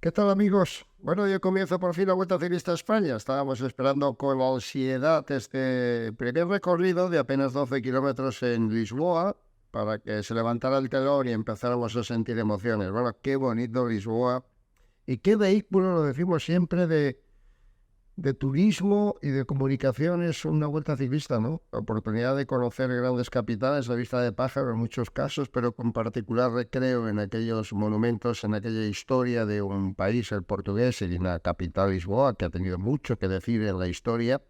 ¿Qué tal, amigos? Bueno, yo comienzo por fin la Vuelta Ciclista a España. Estábamos esperando con ansiedad este primer recorrido de apenas 12 kilómetros en Lisboa para que se levantara el telón y empezáramos a sentir emociones. Bueno, qué bonito Lisboa y qué vehículo, lo decimos siempre, de turismo y de comunicaciones, una Vuelta Ciclista, ¿no? La oportunidad de conocer grandes capitales a vista de pájaro en muchos casos, pero con particular recreo en aquellos monumentos, en aquella historia de un país, el portugués, y la capital Lisboa, que ha tenido mucho que decir en la historia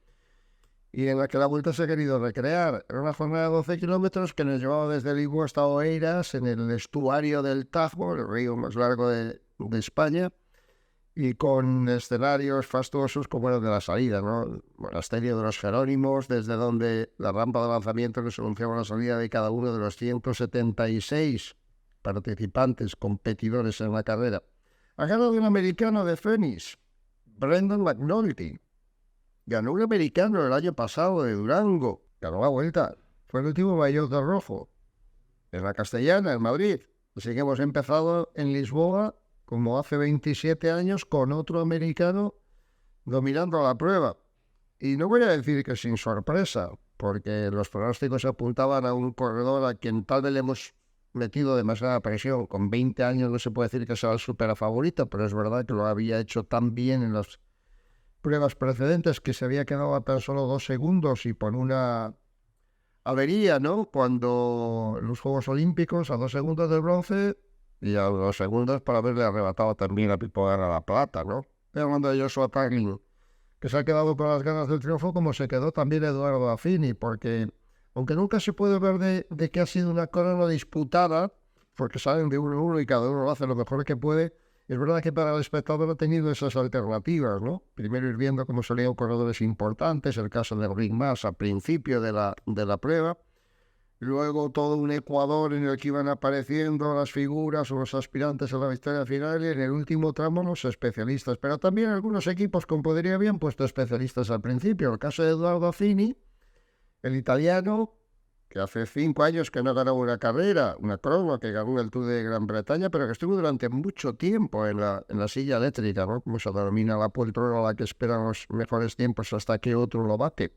y en la que la Vuelta se ha querido recrear. Era una jornada de 12 kilómetros que nos llevaba desde Lisboa hasta Oeiras, en el estuario del Tajo, el río más largo de España, y con escenarios fastuosos como el de la salida, ¿no? Monasterio de los Jerónimos, desde donde la rampa de lanzamiento nos anunciaba la salida de cada uno de los 176 participantes, competidores en la carrera. Ha ganado un americano de Phoenix, Brendan McNulty. Ganó un americano el año pasado de Durango, ganó la Vuelta. Fue el último maillot de rojo, en la Castellana, en Madrid. Así que hemos empezado en Lisboa, como hace 27 años, con otro americano dominando la prueba. Y no voy a decir que sin sorpresa, porque los pronósticos apuntaban a un corredor a quien tal vez le hemos metido demasiada presión. Con 20 años no se puede decir que sea el súper favorito, pero es verdad que lo había hecho tan bien en las pruebas precedentes que se había quedado a tan solo 2 segundos y por una avería, ¿no? Cuando los Juegos Olímpicos, a 2 segundos del bronce y a 2 segundos para haberle arrebatado también a Pipo Gara la plata, ¿no? Estoy hablando de Joshua Tarling, que se ha quedado con las ganas del triunfo, como se quedó también Eduardo Affini, porque aunque nunca se puede ver de que ha sido una corona disputada, porque salen de uno en uno y cada uno lo hace lo mejor que puede, es verdad que para el espectador ha tenido esas alternativas, ¿no? Primero ir viendo cómo salían corredores importantes, el caso de Rick Mas al principio de la prueba, luego todo un Ecuador en el que iban apareciendo las figuras o los aspirantes a la victoria final y en el último tramo los especialistas, pero también algunos equipos con poderío habían puesto especialistas al principio. El caso de Eduardo Affini, el italiano, que hace 5 años que no ganaba una carrera, una crono, que ganó el Tour de Gran Bretaña, pero que estuvo durante mucho tiempo en la silla eléctrica, ¿no? Como se denomina la poltrona a la que esperan los mejores tiempos hasta que otro lo bate.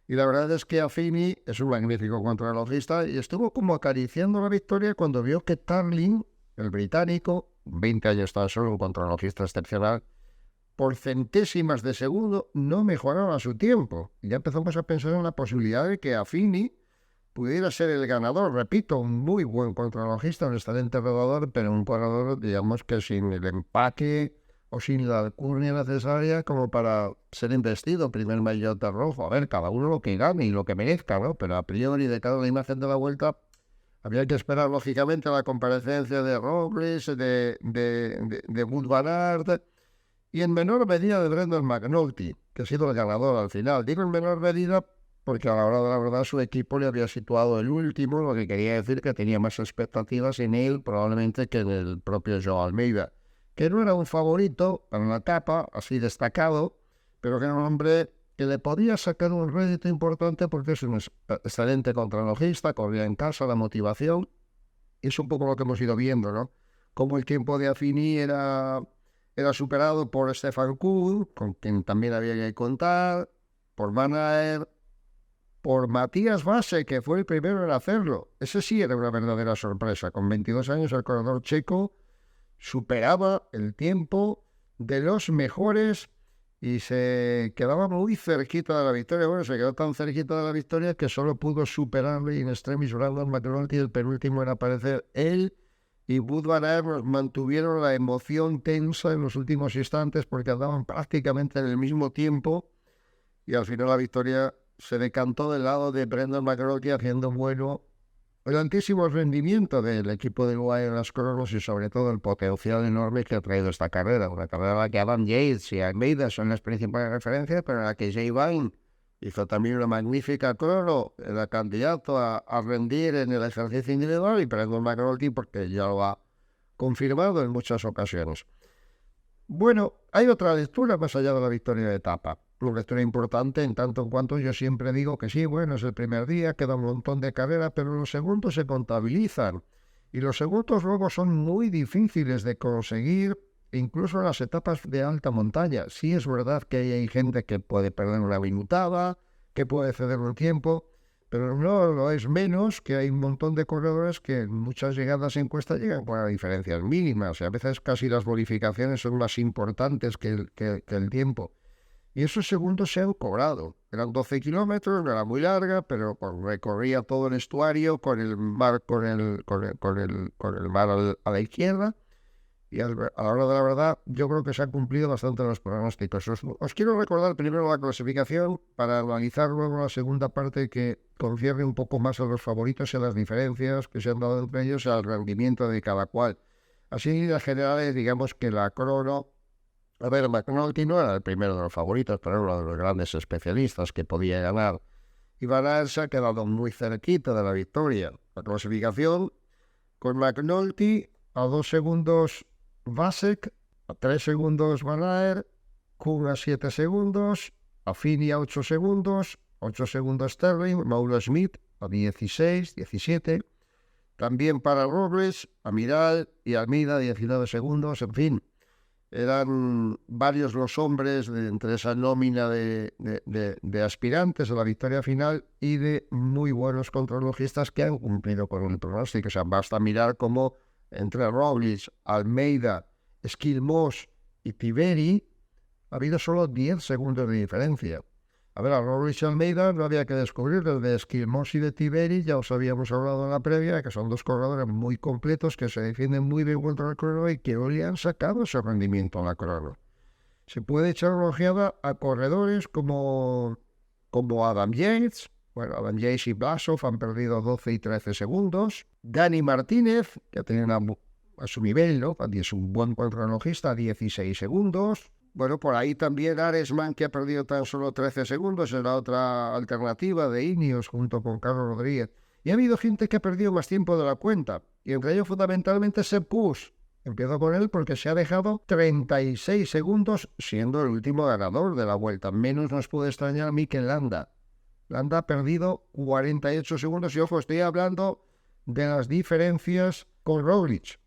Y la verdad es que Affini es un magnífico contrarrelojista y estuvo como acariciando la victoria cuando vio que Tarling, el británico, 20 años tan solo, un contrarrelojista excepcional, por centésimas de segundo no mejoraba su tiempo. Y ya empezamos a pensar en la posibilidad de que Affini pudiera ser el ganador. Repito, un muy buen contrarrelojista, un excelente rodador, pero un corredor, digamos que sin el empaque o sin la alcurnia necesaria como para ser investido primer maillot de rojo. A ver, cada uno lo que gane y lo que merezca, ¿no? Pero a priori, de cada una imagen de la Vuelta, había que esperar, lógicamente, la comparecencia de Robles, de Wout van Aert, y en menor medida de Brendan McNulty, que ha sido el ganador al final. Digo en menor medida porque a la hora de la verdad su equipo le había situado el último, lo que quería decir que tenía más expectativas en él probablemente que en el propio Joao Almeida, que no era un favorito para la etapa, así destacado, pero que era un hombre que le podía sacar un rédito importante porque es un excelente contrarrelojista, corría en casa, la motivación, y es un poco lo que hemos ido viendo, ¿no? Como el tiempo de Affini era superado por Stefan Kuhn, con quien también había que contar, por Van Aert, por Matías Base, que fue el primero en hacerlo. Ese sí era una verdadera sorpresa. Con 22 años el corredor checo superaba el tiempo de los mejores y se quedaba muy cerquita de la victoria. Bueno, se quedó tan cerquita de la victoria que solo pudo superarle in extremis Brendan McNulty, el penúltimo en aparecer. Él y Wout van Aert mantuvieron la emoción tensa en los últimos instantes porque andaban prácticamente en el mismo tiempo y al final la victoria se decantó del lado de Brendan McNulty, haciendo bueno el altísimo rendimiento del equipo de UAE en las cronos y sobre todo el potencial enorme que ha traído esta carrera. Una carrera en la que Adam Yates y Almeida son las principales referencias, pero en la que Jay Vine hizo también una magnífica crono, era candidato a rendir en el ejercicio individual, y Brendan McNulty porque ya lo ha confirmado en muchas ocasiones. Bueno, hay otra lectura más allá de la victoria de etapa. Una lectura importante en tanto en cuanto yo siempre digo que sí, bueno, es el primer día, queda un montón de carrera, pero los segundos se contabilizan. Y los segundos luego son muy difíciles de conseguir incluso en las etapas de alta montaña. Sí es verdad que hay gente que puede perder una minutada, que puede ceder un tiempo, pero no lo es menos que hay un montón de corredores que en muchas llegadas en cuesta llegan con diferencias mínimas. Y a veces casi las bonificaciones son más importantes que el tiempo. Y esos segundos se han cobrado. Eran 12 kilómetros, no era muy larga, pero recorría todo el estuario con el mar, con el mar a la izquierda. Y a la hora de la verdad, yo creo que se han cumplido bastante los pronósticos. Os quiero recordar primero la clasificación para analizar luego la segunda parte que concierne un poco más a los favoritos y a las diferencias que se han dado entre ellos y al rendimiento de cada cual. Así, en líneas generales, digamos que la crono... A ver, McNulty no era el primero de los favoritos, pero era uno de los grandes especialistas que podía ganar. Y Van Aert se ha quedado muy cerquita de la victoria. La clasificación con McNulty a 2 segundos Vasek, a 3 segundos Van Aert, Kuhn a 7 segundos, Affini a 8 segundos, 8 segundos Sterling, Mauro Smith a 16, 17. También para Robles, Amiral y Almeida 19 segundos, en fin. Eran varios los hombres entre esa nómina de aspirantes a la victoria final y de muy buenos contrarrelojistas que han cumplido con el pronóstico. O sea, basta mirar cómo entre Roglic, Almeida, Skilmos y Tiberi ha habido solo 10 segundos de diferencia. A ver, a Roglic y Almeida no había que descubrir, el de Skilmos y de Tiberi ya os habíamos hablado en la previa, que son dos corredores muy completos que se defienden muy bien contra el crono y que hoy le han sacado ese rendimiento en la crono. Se puede echar una ojeada a corredores como Adam Yates. Bueno, Adam Yates y Blasov han perdido 12 y 13 segundos. Dani Martínez, que tiene a su nivel, ¿no? Es un buen contrarrelojista, 16 segundos. Bueno, por ahí también Aresman, que ha perdido tan solo 13 segundos, es la otra alternativa de Ineos junto con Carlos Rodríguez. Y ha habido gente que ha perdido más tiempo de la cuenta, y entre ellos fundamentalmente Sepp Kuss. Empiezo con él porque se ha dejado 36 segundos siendo el último ganador de la Vuelta. Menos nos puede extrañar Mikel Landa. Landa ha perdido 48 segundos y, ojo, estoy hablando de las diferencias con Roglic.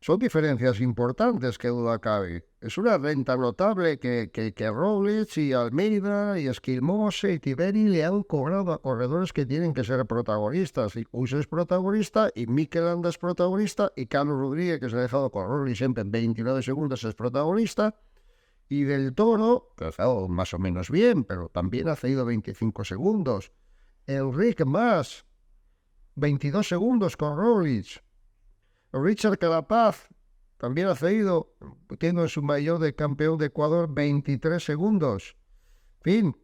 Son diferencias importantes, que duda cabe. Es una renta notable que Roglic y Almeida y Skilmos y Tiberi le han cobrado a corredores que tienen que ser protagonistas. Y Kuss es protagonista, y Mikel Landa es protagonista, y Carlos Rodríguez, que se ha dejado con Roglic siempre en 29 segundos, es protagonista. Y Del Toro, que ha estado más o menos bien, pero también ha cedido 25 segundos. Enric Mas, 22 segundos con Roglic. Richard Carapaz también ha cedido, teniendo en su maillot de campeón de Ecuador 23 segundos. En fin,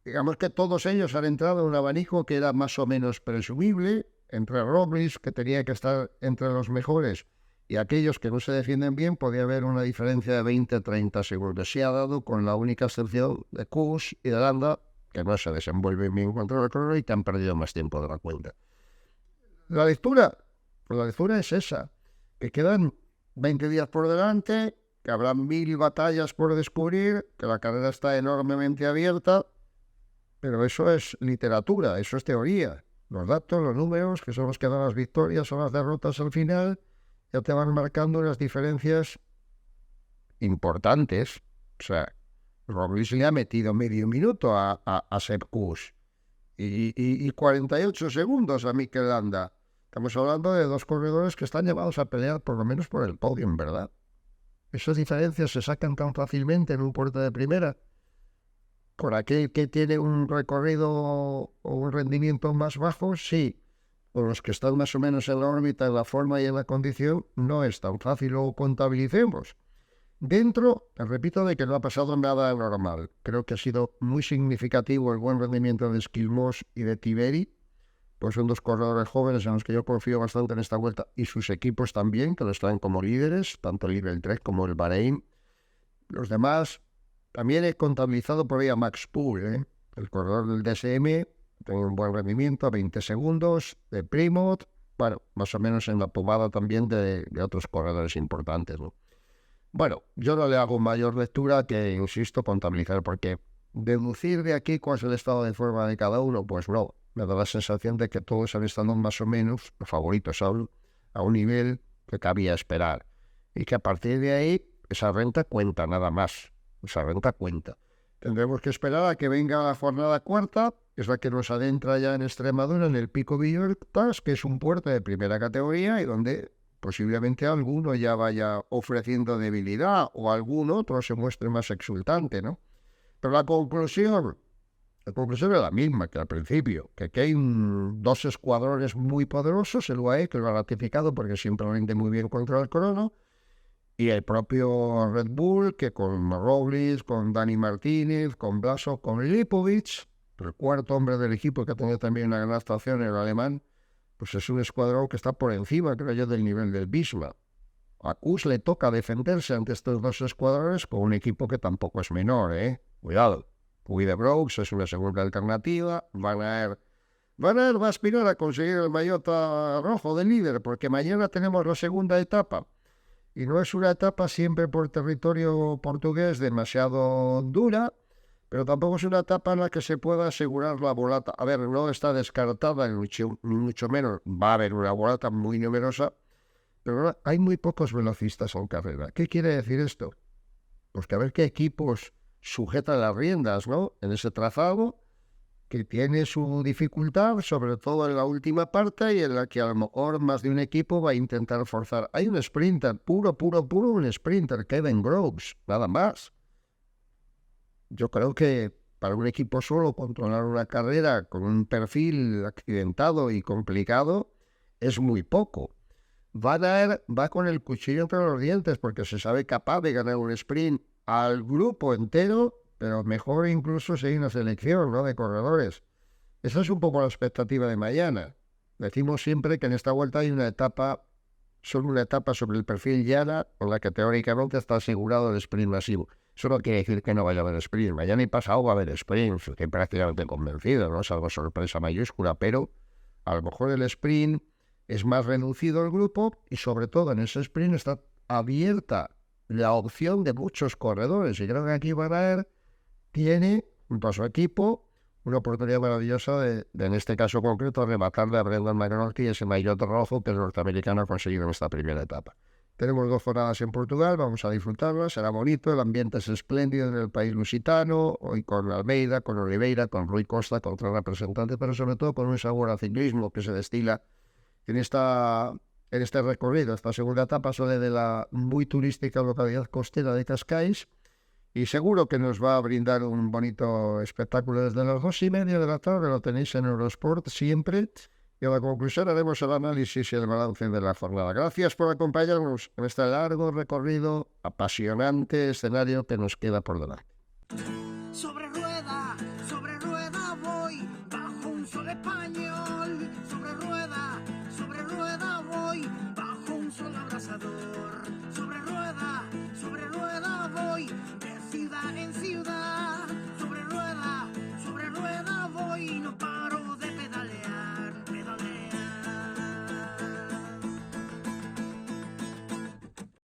digamos que todos ellos han entrado en un abanico que era más o menos presumible, entre Roglic, que tenía que estar entre los mejores, y aquellos que no se defienden bien, podía haber una diferencia de 20-30 segundos. Se ha dado con la única excepción de Kuss y de Landa, que no se desenvuelven bien contra el crono y que han perdido más tiempo de la cuenta. La lectura es esa, que quedan 20 días por delante, que habrá 1000 batallas por descubrir, que la carrera está enormemente abierta, pero eso es literatura, eso es teoría. Los datos, los números, que son los que dan las victorias o las derrotas al final, ya te van marcando unas diferencias importantes. O sea, Roglic le ha metido medio minuto a Sepp Kuss y 48 segundos a Mikel Landa. Estamos hablando de dos corredores que están llevados a pelear por lo menos por el podio, ¿verdad? Esas diferencias se sacan tan fácilmente en un puerto de primera. Por aquel que tiene un recorrido o un rendimiento más bajo, sí. Por los que están más o menos en la órbita, en la forma y en la condición, no es tan fácil, lo contabilicemos. Dentro, te repito, de que no ha pasado nada normal. Creo que ha sido muy significativo el buen rendimiento de Skilmos y de Tiberi. Pues son dos corredores jóvenes en los que yo confío bastante en esta vuelta, y sus equipos también, que los traen como líderes, tanto el Iber Trek como el Bahrein. Los demás, también he contabilizado por ahí a Max Poole, el corredor del DSM, tiene un buen rendimiento, 20 segundos, de Primoz, bueno, más o menos en la pomada también de otros corredores importantes, ¿no? Bueno, yo no le hago mayor lectura que, insisto, contabilizar, porque deducir de aquí cuál es el estado de forma de cada uno, pues no. Me da la sensación de que todos han estado más o menos, los favoritos, a un nivel que cabía esperar. Y que a partir de ahí, esa renta cuenta nada más. Esa renta cuenta. Tendremos que esperar a que venga la jornada cuarta, que es la que nos adentra ya en Extremadura, en el Pico Villortas, que es un puerto de primera categoría y donde posiblemente alguno ya vaya ofreciendo debilidad o algún otro se muestre más exultante, ¿no? Pero la conclusión es la misma que al principio, que aquí hay dos escuadrones muy poderosos, el UAE, que lo ha ratificado porque siempre rinde muy bien contra el crono, y el propio Red Bull, que con Roglic, con Dani Martínez, con Blasov, con Lipovic, el cuarto hombre del equipo que ha tenido también una gran actuación, el alemán, pues es un escuadrón que está por encima, creo yo, del nivel del Bisma. A Kuss le toca defenderse ante estos dos escuadrones con un equipo que tampoco es menor, ¿eh? Cuidado. Puy de Brooks es una segunda alternativa. Van Aert va a aspirar a conseguir el maillot rojo de líder, porque mañana tenemos la segunda etapa. Y no es una etapa siempre por territorio portugués demasiado dura, pero tampoco es una etapa en la que se pueda asegurar la volata. A ver, no está descartada, ni mucho menos. Va a haber una volata muy numerosa, pero hay muy pocos velocistas en carrera. ¿Qué quiere decir esto? Pues que a ver qué equipos sujetan las riendas, ¿no? En ese trazado, que tiene su dificultad, sobre todo en la última parte, y en la que a lo mejor más de un equipo va a intentar forzar. Hay un sprinter, puro, un sprinter, Kevin Groves, nada más. Yo creo que para un equipo solo controlar una carrera con un perfil accidentado y complicado es muy poco. Van Aert va con el cuchillo entre los dientes porque se sabe capaz de ganar un sprint al grupo entero, pero mejor incluso si hay una selección, ¿no?, de corredores. Esa es un poco la expectativa de mañana. Decimos siempre que en esta vuelta hay una etapa, solo una etapa sobre el perfil llana, con la que teóricamente está asegurado el sprint masivo. Eso no quiere decir que no vaya a haber sprint. Mañana y pasado va a haber sprint, estoy prácticamente convencido, no es algo sorpresa mayúscula, pero a lo mejor el sprint es más reducido el grupo y sobre todo en ese sprint está abierta la opción de muchos corredores. Y creo que aquí Van Aert tiene, junto a su equipo, una oportunidad maravillosa de en este caso concreto, rematarle a Brendan McNulty y ese maillot rojo que el norteamericano ha conseguido en esta primera etapa. Tenemos 2 jornadas en Portugal, vamos a disfrutarlas, será bonito, el ambiente es espléndido en el país lusitano, hoy con Almeida, con Oliveira, con Rui Costa, con otros representantes, pero sobre todo con un sabor a ciclismo que se destila en este recorrido. Esta segunda etapa sale de la muy turística localidad costera de Cascais y seguro que nos va a brindar un bonito espectáculo desde las 2:30 de la tarde. Lo tenéis en Eurosport siempre. Y a la conclusión haremos el análisis y el balance de la jornada. Gracias por acompañarnos en este largo recorrido, apasionante escenario que nos queda por delante. Sobre rueda voy, bajo un sol español.